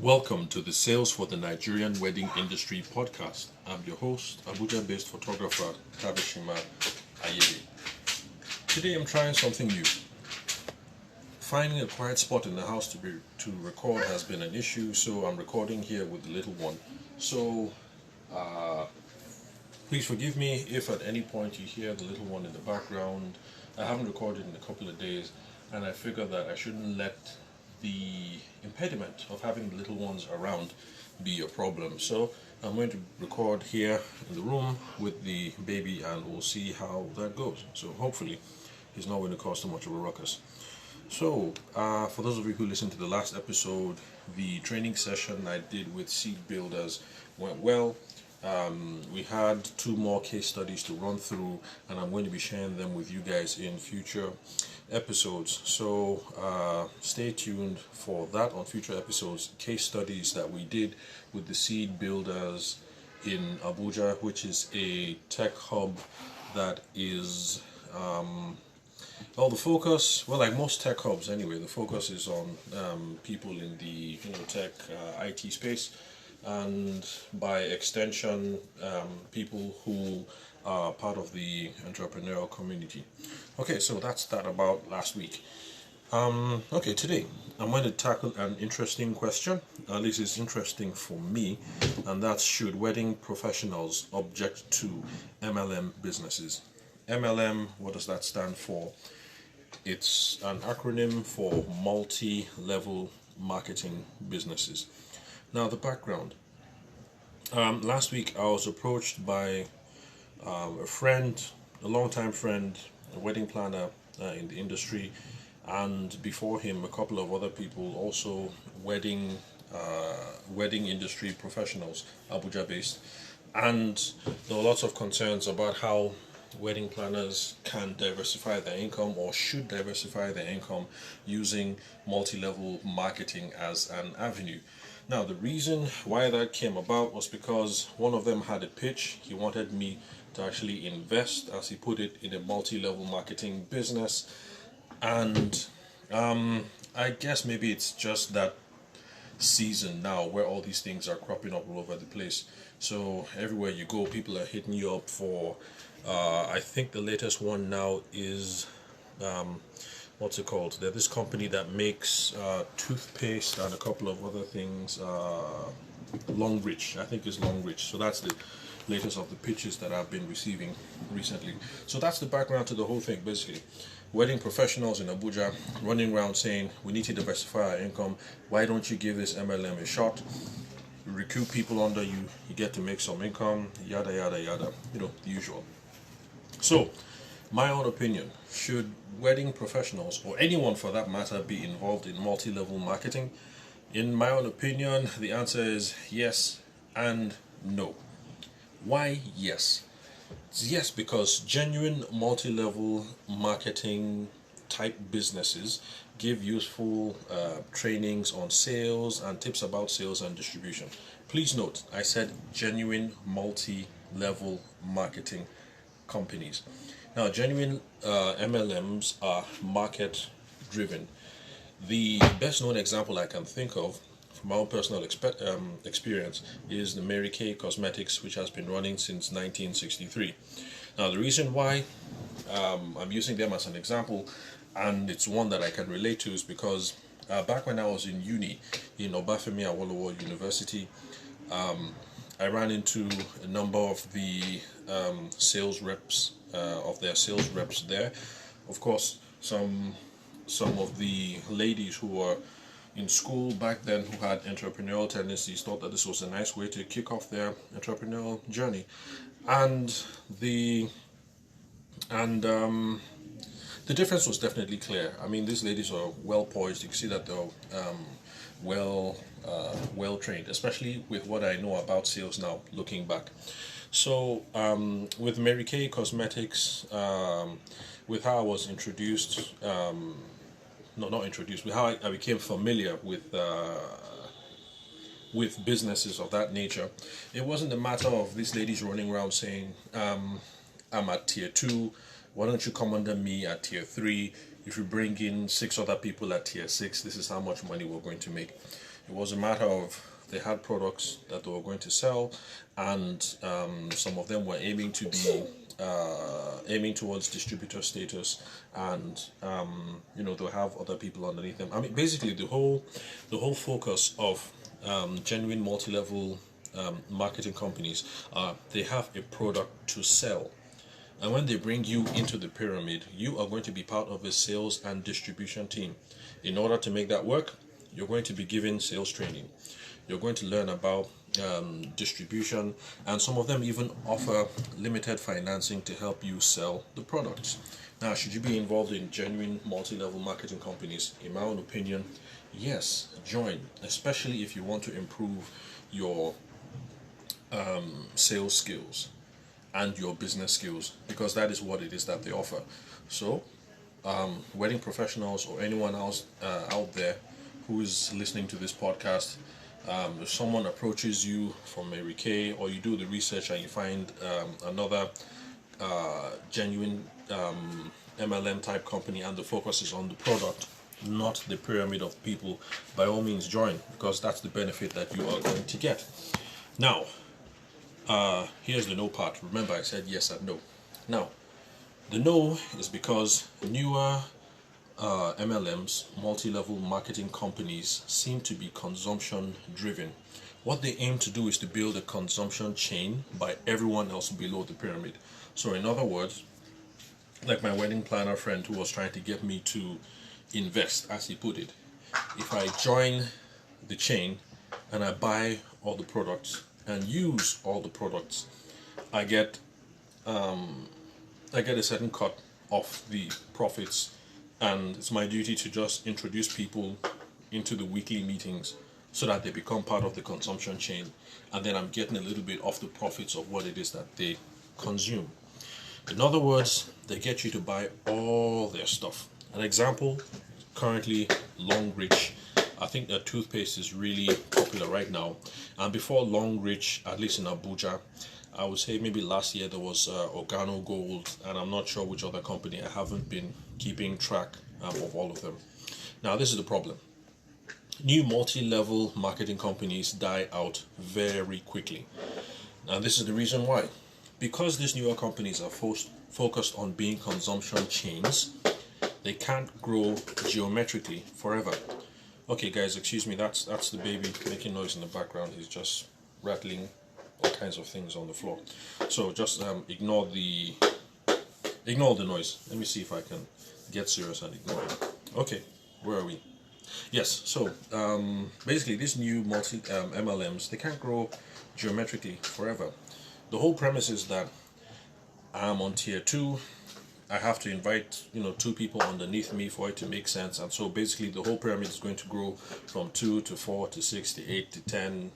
Welcome to the Sales for the Nigerian Wedding Industry podcast. I'm your host, Abuja-based photographer Kabishima Ayebe. Today I'm trying something new. Finding a quiet spot in the house to record has been an issue, so I'm recording here with the little one. So please forgive me if at any point you hear the little one in the background. I haven't recorded in a couple of days, and I figure that I shouldn't let the impediment of having the little ones around be a problem. So I'm going to record here in the room with the baby, and we'll see how that goes. So hopefully it's not going to cause too much of a ruckus. So for those of you who listened to the last episode, the training session I did with seed builders went well. We had two more case studies to run through, and I'm going to be sharing them with you guys in future episodes. So stay tuned for that on future episodes. Case studies that we did with the seed builders in Abuja, which is a tech hub that is the focus, like most tech hubs anyway, the focus is on people in the tech IT space, and by extension people who are part of the entrepreneurial community. Okay, so that's that about last week. Today I'm going to tackle an interesting question. At least it's interesting for me, and that's: should wedding professionals object to MLM businesses? MLM, what does that stand for? It's an acronym for multi-level marketing businesses. Now, the background. Last week I was approached by a friend, a longtime friend, a wedding planner in the industry, and before him a couple of other people, also wedding industry professionals, Abuja based, and there were lots of concerns about how wedding planners can diversify their income or should diversify their income using multi-level marketing as an avenue. Now, the reason why that came about was because one of them had a pitch. He wanted me to actually invest, as he put it, in a multi-level marketing business. And I guess maybe it's just that season now where all these things are cropping up all over the place. So everywhere you go, people are hitting you up for I think the latest one now is what's it called? There's this company that makes toothpaste and a couple of other things. Longreach, I think it's Longreach. So that's the latest of the pitches that I've been receiving recently. So that's the background to the whole thing, basically. Wedding professionals in Abuja running around saying, we need to diversify our income. Why don't you give this MLM a shot? Recruit people under you, you get to make some income, yada yada yada, the usual. So, my own opinion: should wedding professionals, or anyone for that matter, be involved in multi-level marketing? In my own opinion, the answer is yes and no. Why yes? Yes, because genuine multi-level marketing type businesses give useful trainings on sales and tips about sales and distribution. Please note, I said genuine multi-level marketing companies. Now, genuine MLMs are market driven. The best known example I can think of from my own personal experience is the Mary Kay Cosmetics, which has been running since 1963. Now, the reason why I'm using them as an example, and it's one that I can relate to, is because back when I was in uni in Obafemi Awolowo University, I ran into a number of the sales reps there. Of course, some of the ladies who were in school back then who had entrepreneurial tendencies thought that this was a nice way to kick off their entrepreneurial journey, and the difference was definitely clear. I mean, these ladies are well poised. You can see that they're well trained, especially with what I know about sales now, looking back. So with Mary Kay Cosmetics, with how I was introduced, with how I became familiar with businesses of that nature, it wasn't a matter of these ladies running around saying, I'm at tier 2, why don't you come under me at tier 3? if you bring in 6 other people at tier 6, this is how much money we're going to make. It was a matter of they had products that they were going to sell, and some of them were aiming to be aiming towards distributor status, and they'll have other people underneath them. I mean, basically the whole focus of genuine multi-level marketing companies, they have a product to sell. And when they bring you into the pyramid, you are going to be part of a sales and distribution team. In order to make that work, you're going to be given sales training. You're going to learn about distribution, and some of them even offer limited financing to help you sell the products. Now, should you be involved in genuine multi-level marketing companies? In my own opinion, yes, join, especially if you want to improve your sales skills and your business skills, because that is what it is that they offer. So wedding professionals or anyone else out there who is listening to this podcast, if someone approaches you from Mary Kay, or you do the research and you find another genuine MLM type company, and the focus is on the product, not the pyramid of people, by all means join, because that's the benefit that you are going to get. Now, here's the no part. Remember, I said yes and no. Now, the no is because newer MLMs, multi-level marketing companies, seem to be consumption driven. What they aim to do is to build a consumption chain by everyone else below the pyramid. So in other words, like my wedding planner friend who was trying to get me to invest, as he put it, if I join the chain and I buy all the products and use all the products, I get a certain cut of the profits, and it's my duty to just introduce people into the weekly meetings so that they become part of the consumption chain, and then I'm getting a little bit of the profits of what it is that they consume. In other words, they get you to buy all their stuff. An example, currently Longreach. I think their toothpaste is really popular right now. And before Longreach, at least in Abuja, I would say maybe last year there was Organo Gold, and I'm not sure which other company. I haven't been keeping track of all of them. Now, this is the problem. New multi-level marketing companies die out very quickly. Now, this is the reason why. Because these newer companies are focused on being consumption chains, they can't grow geometrically forever. Okay, guys, excuse me, that's the baby making noise in the background. He's just rattling all kinds of things on the floor. So just ignore the noise. Let me see if I can get serious and ignore it. Okay, where are we? Yes, so basically these new MLMs, they can't grow geometrically forever. The whole premise is that I'm on tier 2. I have to invite 2 people underneath me for it to make sense, and so basically the whole pyramid is going to grow from 2 to 4 to 6 to 8 to 10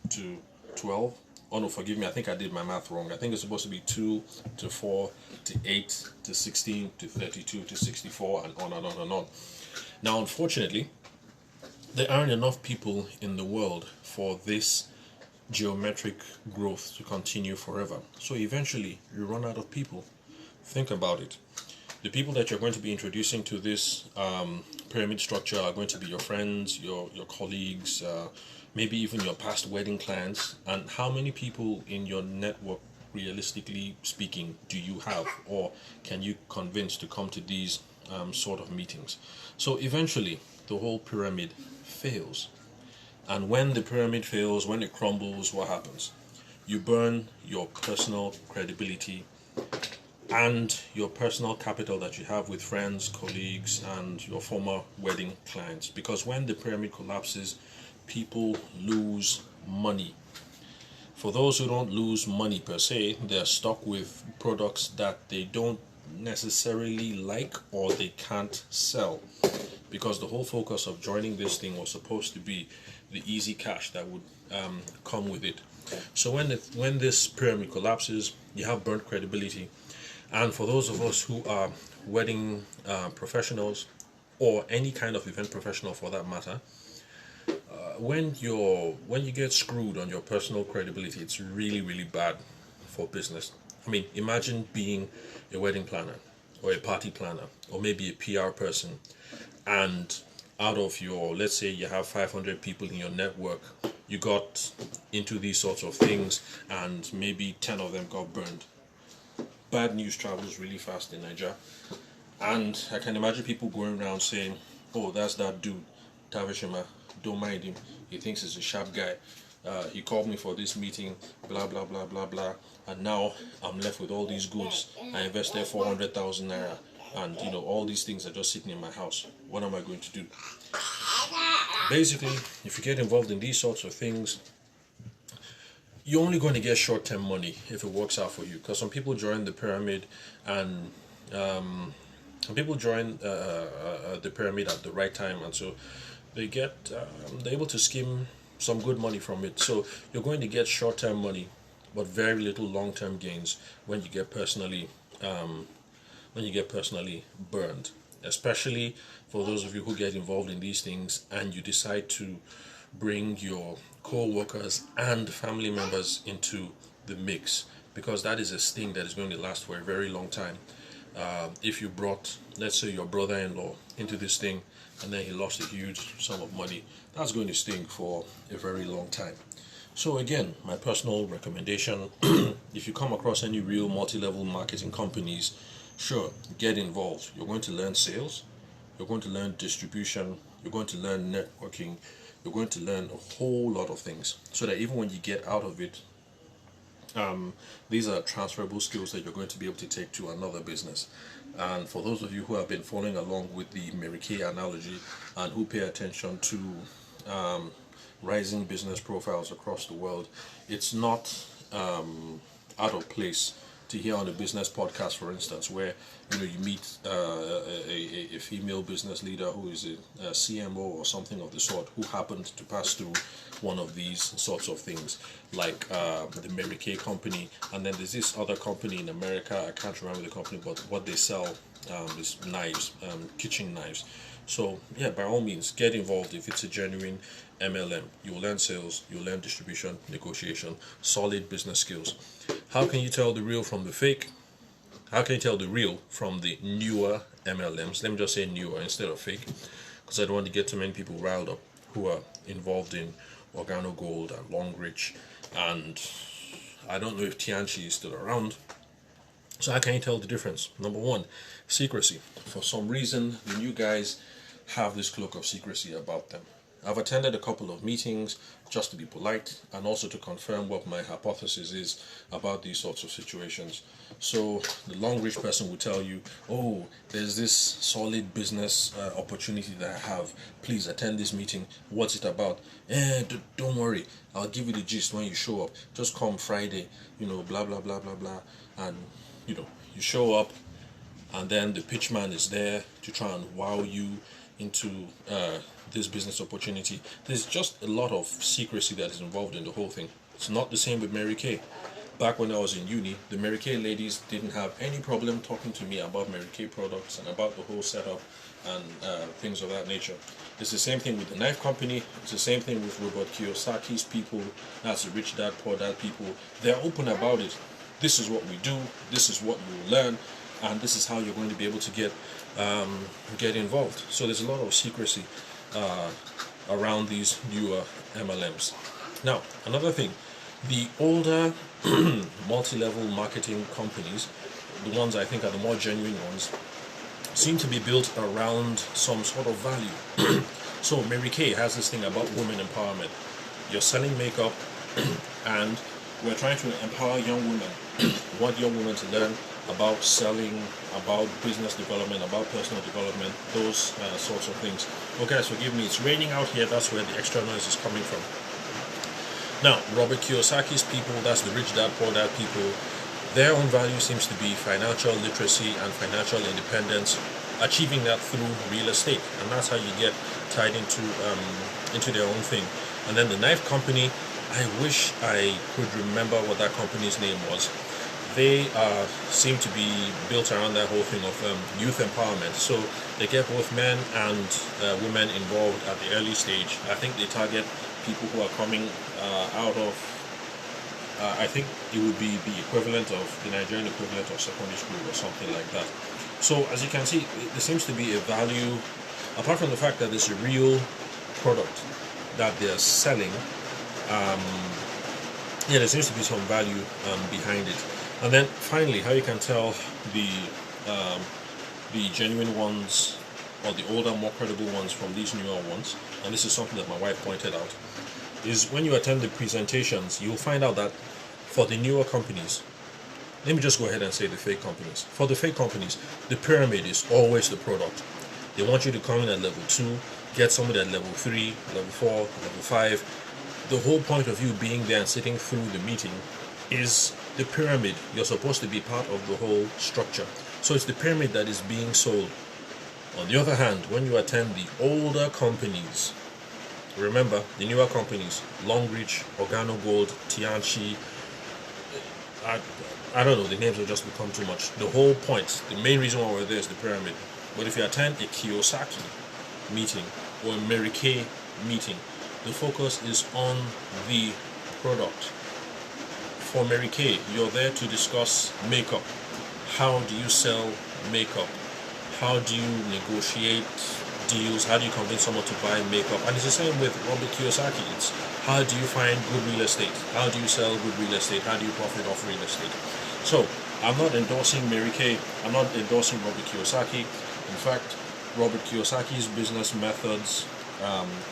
to 12. Oh no, forgive me, I think I did my math wrong. I think it's supposed to be 2 to 4 to 8 to 16 to 32 to 64, and on and on and on. Now, unfortunately, there aren't enough people in the world for this geometric growth to continue forever. So eventually you run out of people. Think about it. The people that you're going to be introducing to this pyramid structure are going to be your friends, your colleagues, maybe even your past wedding clients. And how many people in your network, realistically speaking, do you have, or can you convince to come to these sort of meetings? So eventually the whole pyramid fails. And when the pyramid fails, when it crumbles, what happens? You burn your personal credibility and your personal capital that you have with friends, colleagues, and your former wedding clients. Because when the pyramid collapses, people lose money. For those who don't lose money per se, they're stuck with products that they don't necessarily like or they can't sell. Because the whole focus of joining this thing was supposed to be the easy cash that would come with it. So when this pyramid collapses, you have burnt credibility. And for those of us who are wedding professionals, or any kind of event professional for that matter, when you get screwed on your personal credibility, it's really, really bad for business. I mean, imagine being a wedding planner. or a party planner or maybe a PR person, and out of your, let's say you have 500 people in your network, you got into these sorts of things and maybe 10 of them got burned. Bad news travels really fast in Nigeria, and I can imagine people going around saying, oh, that's that dude, Tavishima, don't mind him, he thinks he's a sharp guy. He called me for this meeting, blah blah blah blah blah, and now I'm left with all these goods. I invested 400,000 naira, and all these things are just sitting in my house. What am I going to do? Basically, if you get involved in these sorts of things, you're only going to get short-term money if it works out for you. Because some people join the pyramid, and some people join the pyramid at the right time, and so they get they're able to skim some good money from it. So you're going to get short-term money, but very little long-term gains when you get personally burned. Especially for those of you who get involved in these things and you decide to bring your co-workers and family members into the mix, because that is a sting that is going to last for a very long time. If you brought, let's say, your brother-in-law into this thing and then he lost a huge sum of money, that's going to sting for a very long time. So again, my personal recommendation, if you come across any real multi-level marketing companies, sure, get involved. You're going to learn sales, you're going to learn distribution, you're going to learn networking, you're going to learn a whole lot of things, so that even when you get out of it, these are transferable skills that you're going to be able to take to another business. And for those of you who have been following along with the Mary Kay analogy and who pay attention to rising business profiles across the world, it's not out of place to hear on a business podcast, for instance, where you meet a female business leader who is a CMO or something of the sort, who happened to pass through one of these sorts of things, like the Mary Kay company. And then there's this other company in America, I can't remember the company, but what they sell is knives, kitchen knives. So yeah, by all means, get involved if it's a genuine MLM. You'll learn sales, you'll learn distribution, negotiation, solid business skills. How can you tell the real from the fake? How can you tell the real from the newer MLMs? Let me just say newer instead of fake, because I don't want to get too many people riled up who are involved in Organo Gold and Longreach, and I don't know if Tianchi is still around. So how can you tell the difference? Number one, secrecy. For some reason, the new guys have this cloak of secrecy about them. I've attended a couple of meetings just to be polite and also to confirm what my hypothesis is about these sorts of situations. So the Longreach person will tell you, oh, there's this solid business opportunity that I have. Please attend this meeting. What's it about? Don't worry. I'll give you the gist when you show up. Just come Friday, blah, blah, blah, blah, blah. And, you show up, and then the pitchman is there to try and wow you into this business opportunity. There's just a lot of secrecy that is involved in the whole thing. It's not the same with Mary Kay. Back when I was in uni, the Mary Kay ladies didn't have any problem talking to me about Mary Kay products and about the whole setup and things of that nature. It's the same thing with the knife company. It's the same thing with Robert Kiyosaki's people. That's the Rich Dad Poor Dad people. They're open about it. This is what we do. This is what you learn, and this is how you're going to be able to get involved. So there's a lot of secrecy around these newer MLMs. Now, another thing, the older multi-level marketing companies, the ones I think are the more genuine ones, seem to be built around some sort of value. So Mary Kay has this thing about women empowerment. You're selling makeup and we're trying to empower young women. We want young women to learn about selling, about business development, about personal development, those sorts of things. Oh guys, forgive me, it's raining out here, that's where the extra noise is coming from. Now, Robert Kiyosaki's people, that's the Rich Dad Poor Dad people, their own value seems to be financial literacy and financial independence, achieving that through real estate, and that's how you get tied into their own thing. And then the knife company, I wish I could remember what that company's name was. They seem to be built around that whole thing of youth empowerment. So they get both men and women involved at the early stage. I think they target people who are coming out of, I think it would be the equivalent of, the Nigerian equivalent of secondary school or something like that. So as you can see, there seems to be a value, apart from the fact that it's a real product that they're selling. Yeah, there seems to be some value behind it. And then finally, how you can tell the genuine ones, or the older, more credible ones, from these newer ones, and this is something that my wife pointed out, is when you attend the presentations, you'll find out that for the newer companies, let me just go ahead and say the fake companies. For the fake companies, the pyramid is always the product. They want you to come in at level 2, get somebody at level 3, level 4, level 5. The whole point of you being there and sitting through the meeting is the pyramid. You're supposed to be part of the whole structure. So it's the pyramid that is being sold. On the other hand, when you attend the older companies, remember the newer companies, Longreach, Organo Gold, Tianchi, I don't know, the names have just become too much. The whole point, the main reason why we're there is the pyramid. But if you attend a Kiyosaki meeting or a Mary Kay meeting, the focus is on the product. For Mary Kay, you're there to discuss makeup. How do you sell makeup? How do you negotiate deals? How do you convince someone to buy makeup? And it's the same with Robert Kiyosaki. It's how do you find good real estate? How do you sell good real estate? How do you profit off real estate? So I'm not endorsing Mary Kay. I'm not endorsing Robert Kiyosaki. In fact, Robert Kiyosaki's business methods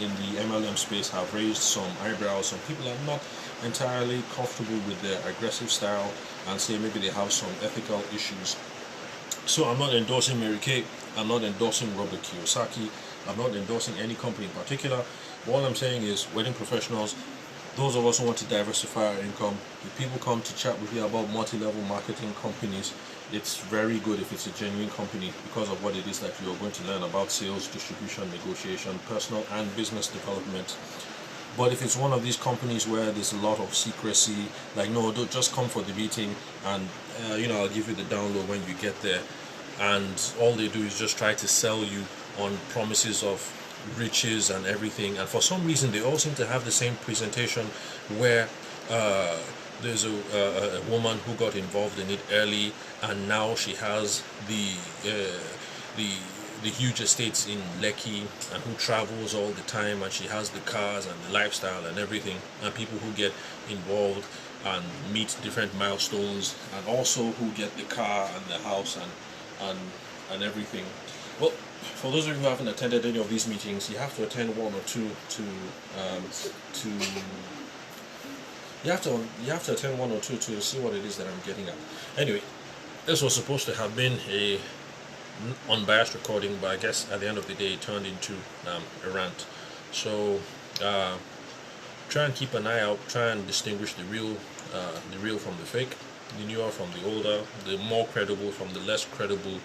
in the MLM space have raised some eyebrows. Some people are not entirely comfortable with their aggressive style and say maybe they have some ethical issues. So I'm not endorsing Mary Kay. I'm not endorsing Robert Kiyosaki. I'm not endorsing any company in particular. But all I'm saying is, wedding professionals, those of us who want to diversify our income, if people come to chat with you about multi-level marketing companies, it's very good if it's a genuine company, because of what it is that you're going to learn about: sales, distribution, negotiation, personal and business development. But if it's one of these companies where there's a lot of secrecy, like, no, don't just come for the meeting and I'll give you the download when you get there, and all they do is just try to sell you on promises of riches and everything, and for some reason they all seem to have the same presentation where there's a woman who got involved in it early, and now she has the huge estates in Lekki, and who travels all the time, and she has the cars and the lifestyle and everything, and people who get involved and meet different milestones, and also who get the car and the house and everything. Well, for those of you who haven't attended any of these meetings, you have to attend one or two you have to attend one or two to see what it is that I'm getting at. Anyway, this was supposed to have been a unbiased recording, but I guess at the end of the day it turned into a rant. So try and keep an eye out, try and distinguish the real from the fake, the newer from the older, the more credible from the less credible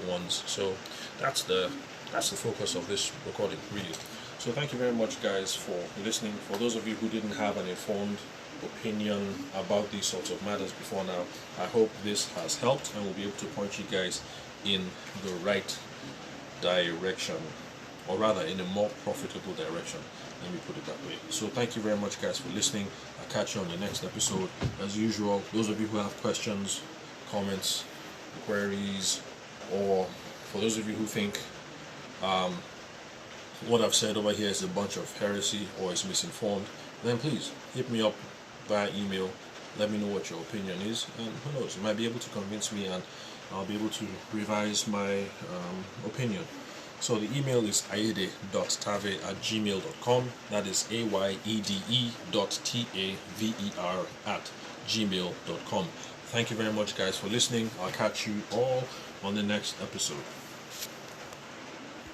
ones. So that's the focus of this recording, really. So thank you very much, guys, for listening. For those of you who didn't have an informed opinion about these sorts of matters before now, I hope this has helped and will be able to point you guys in the right direction, or rather in a more profitable direction, let me put it that way. So thank you very much, guys, for listening. I'll catch you on the next episode. As usual, those of you who have questions, comments, queries, or for those of you who think what I've said over here is a bunch of heresy or is misinformed, then please hit me up via email. Let me know what your opinion is, and who knows, you might be able to convince me, and I'll be able to revise my opinion. So the email is ayede.tave@gmail.com. That is ayede.taver@gmail.com. Thank you very much, guys, for listening. I'll catch you all on the next episode.